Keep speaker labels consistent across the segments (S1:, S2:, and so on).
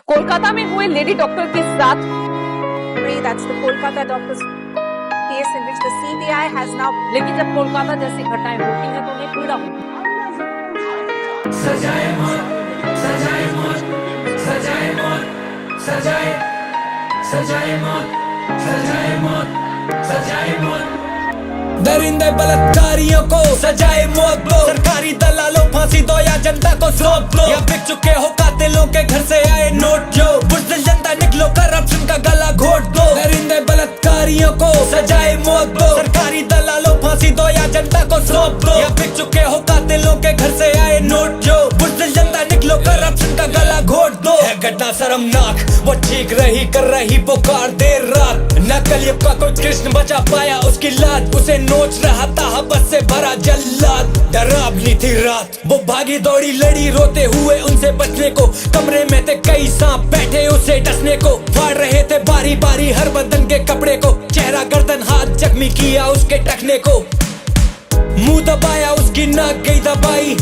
S1: कोलकाता में हुए lady doctor के साथ
S2: That's the Kolkata doctor's case in which the CBI has now.
S1: लेकिन जब कोलकाता जैसी घटनाएं होती हैं तो उन्हें पीड़ा होती है।
S3: सजाए मौत, सजाए मौत, सजाए मौत, सजाए, सजाए मौत, सजाए मौत, सजाए मौत। दरिंदे बलात्कारियों को सजाए मौत दो, सरकारी दलालों फांसी दो या जनता को सौंप दो, या बिक चुके हो कातिलों के घर से आए नोट जो बुज़दिल जनता निकलो करप्शन का गला घोट दो। दरिंदे बलात्कारियों को सजाए मौत दो, सरकारी दलालों फांसी दो या जनता को सौंप दो, या बिक चुके हो कातिलों के घर से आए नोट जो बुज़दिल जनता निकलो करप्शन का गला घोट दो। है घटना शर्मनाक, वो चीख रही कर रही पुकार देर रात, न कलयुग का कोई कृष्ण बचा पाया उसकी लात, उसे नोच रहा था हबस से भरा जल्लाद। डरावनी थी रात, वो भागी दौड़ी लड़ी रोते हुए उनसे बचने को, कमरे में थे कई सांप बैठे उसे डसने को, फाड़ रहे थे बारी बारी हर बदन के कपड़े को, चेहरा गर्दन हाथ जख्मी किया उसके टखने को, मुंह दबाया उसकी नाक गई दबाई,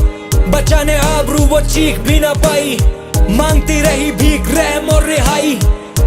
S3: बचाने आबरू वो चीख भी ना पाई, मांगती रही भीख रहम और रिहाई,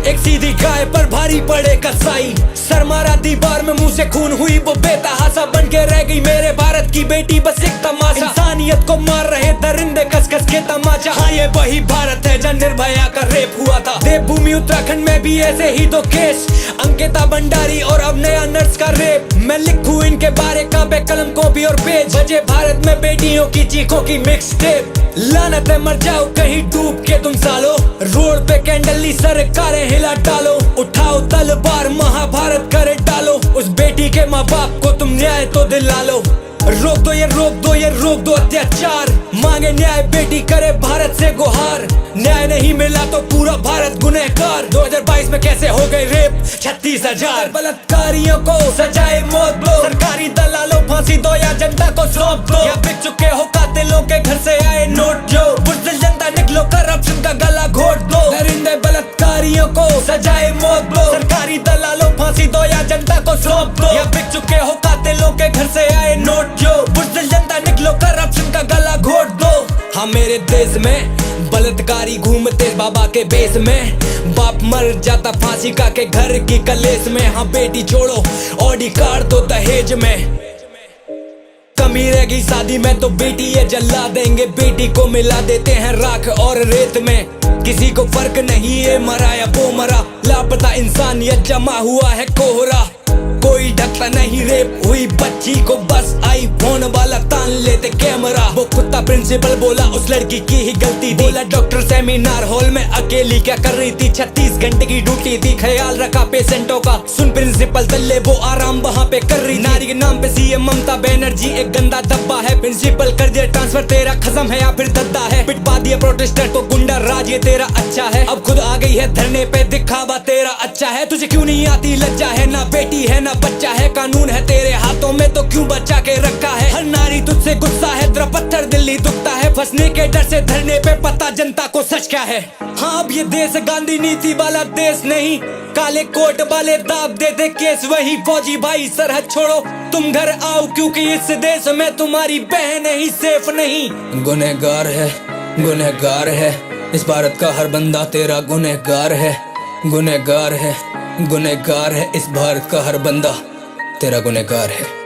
S3: एक सीधी गाय पर भारी पड़े कसाई, सर मारा दीवार में मुंह से खून हुई वो बेतहासा, बन के रह गई मेरे भारत की बेटी बस एक तमाशा, इंसानियत को मार रहे दरिंदे कस कस के तमाचा। हाँ ये वही भारत है जहाँ निर्भया का रेप हुआ था, देवभूमि उत्तराखंड में भी ऐसे ही दो केस, अंकिता भंडारी और अब नया नर्स का रेप, मैं लिखूं इनके बारे कांपे कलम कॉपी और पेज, बजे भारत में बेटियों की चीखों की मिक्स टेप, लानत है मर जाओ कहीं डूब के तुम सालो, रोड पे कैंडली सरकारें हिला डालो, उठाओ तलवार महाभारत करे डालो, उस बेटी के माँ बाप को तुम न्याय तो दिला लो, रोक दो ये रोक दो ये रोक दो अत्याचार, मांगे न्याय बेटी करे भारत से गुहार, न्याय नहीं मिला तो पूरा भारत गुनहगार। 2022 में कैसे हो गए रेप 36,000, बलात्कारियों को सजाए मौत दो, सरकारी दलालों फांसी दो या जनता को सौंप दो, या बिक चुके हो कातिलों के घर से आए नोट जो बुज़दिल जनता निकलो करप्शन का गला घोट दो। दरिंदे बलात्कारियों को सजाए मौत दो, सरकारी दलालों फांसी दो या जनता को सौंप दो, या बिक चुके हो कातिलों के घर से आए नोट जो बुज़दिल जनता निकलो करप्शन का गला घोट दो। हाँ मेरे देश में बलात्कारी घूमते बाबा के बेस में, बाप मर जाता फांसी का के घर की कलेस में, हाँ बेटी छोड़ो ऑडी कार दो दहेज में, कमी रह गई शादी में तो बेटी ये जला देंगे, बेटी को मिला देते हैं राख और रेत में, किसी को फर्क नहीं ये मरा या वो मरा, लापता इंसानियत जमा हुआ है कोहरा, कोई ढकता नहीं रेप हुई बच्ची को, बस आईफोन वाला तान लेते कैमरा, वो कुत्ता प्रिंसिपल बोला उस लड़की की ही गलती थी, बोला डॉक्टर सेमिनार हॉल में अकेली क्या कर रही थी, 36 घंटे की ड्यूटी थी, ख्याल रखा पेशेंटों का, सुन प्रिंसिपल तल्ले वो आराम वहाँ पे कर रही, नारी के नाम पे सीएम ममता बनर्जी एक गंदा धब्बा है, प्रिंसिपल कर दिया ट्रांसफर तेरा खत्म है या फिर दद्दा है, पिटवा दिया प्रोटेस्टर को गुंडा राज ये तेरा अच्छा है, अब खुद आ गई है धरने पे दिखावा तेरा अच्छा है, तुझे क्यों नहीं आती लज्जा है, ना बेटी है ना बच्चा है, कानून है तेरे हाथों में तो क्यों बचा के रखा है, हर नारी तुझसे गुस्सा है, तेरा पत्थर दिल्ली दुखता है, फंसने के डर से धरने पे पता जनता को सच क्या है। हाँ अब ये देश गांधी नीति वाला देश नहीं, काले कोट वाले दाब देते केस, वही फौजी भाई सरहद छोड़ो तुम घर आओ, क्योंकि इस देश में तुम्हारी बहन ही सेफ नहीं। गुनहगार है इस भारत का हर बंदा तेरा गुनहगार है, गुनहगार है इस भारत का हर बंदा तेरा गुनहगार है।